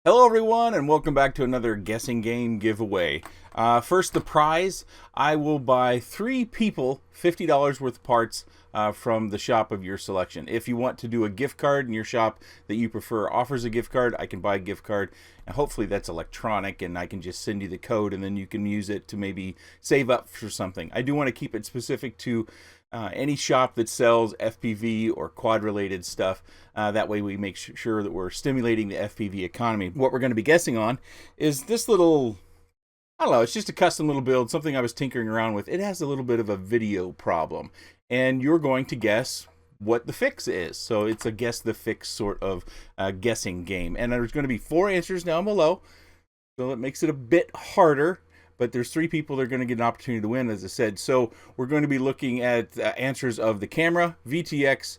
Hello everyone and welcome back to another guessing game giveaway. First, the prize. I will buy 3 people $50 worth of parts from the shop of your selection. If you want to do a gift card and your shop that you prefer offers a gift card, I can buy a gift card, and hopefully that's electronic and I can just send you the code and then you can use it to maybe save up for something. I do want to keep it specific to any shop that sells FPV or quad related stuff. That way we make sure that we're stimulating the FPV economy. What we're going to be guessing on is this little, I don't know, it's just a custom little build, something I was tinkering around with. It has a little bit of a video problem, and you're going to guess what the fix is. So it's a guess the fix sort of guessing game. And there's going to be 4 answers down below, so it makes it a bit harder. But there's 3 people that are going to get an opportunity to win, as I said. So we're going to be looking at answers of the camera, VTX,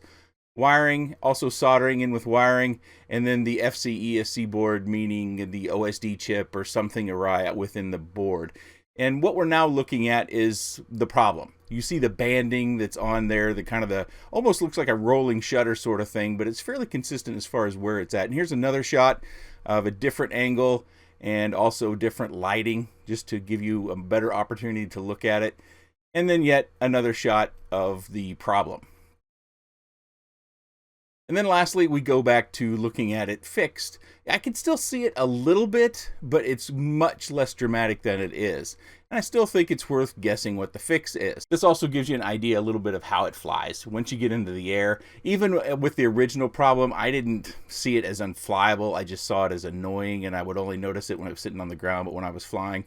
wiring, also soldering in with wiring, and then the FCESC board, meaning the OSD chip or something awry within the board. And what we're now looking at is the problem. You see the banding that's on there, the kind of the, almost looks like a rolling shutter sort of thing, but it's fairly consistent as far as where it's at. And here's another shot of a different angle and also different lighting, just to give you a better opportunity to look at it. And then yet another shot of the problem. And then lastly, we go back to looking at it fixed. I can still see it a little bit, but it's much less dramatic than it is. And I still think it's worth guessing what the fix is. This also gives you an idea a little bit of how it flies once you get into the air. Even with the original problem, I didn't see it as unflyable. I just saw it as annoying, and I would only notice it when I was sitting on the ground. But when I was flying,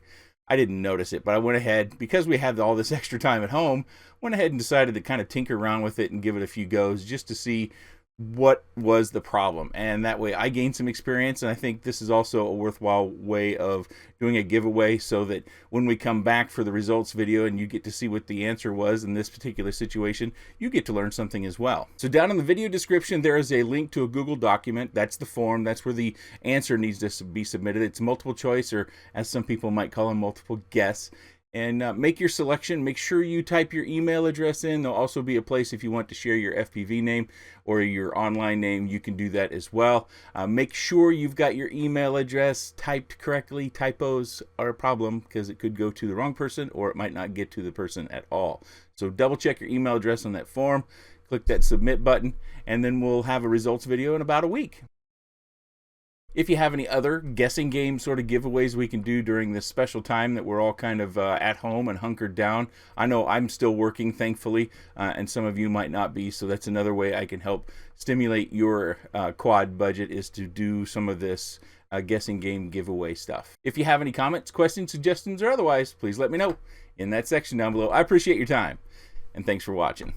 I didn't notice it. But I went ahead, because we had all this extra time at home, went ahead and decided to kind of tinker around with it and give it a few goes just to see what was the problem. And that way I gained some experience, and I think this is also a worthwhile way of doing a giveaway, so that when we come back for the results video and you get to see what the answer was in this particular situation, you get to learn something as well. So down in the video description there is a link to a Google document. That's the form. That's where the answer needs to be submitted. It's multiple choice, or as some people might call them, multiple guess. And make your selection. Make sure you type your email address in. There'll also be a place if you want to share your FPV name or your online name. You can do that as well. Make sure you've got your email address typed correctly. Typos are a problem because it could go to the wrong person, or it might not get to the person at all. So double check your email address on that form. Click that submit button, and then we'll have a results video in about a week. If you have any other guessing game sort of giveaways we can do during this special time that we're all kind of at home and hunkered down. I know I'm still working, thankfully, and some of you might not be, so that's another way I can help stimulate your quad budget, is to do some of this guessing game giveaway stuff. If you have any comments, questions, suggestions, or otherwise, please let me know in that section down below. I appreciate your time, and thanks for watching.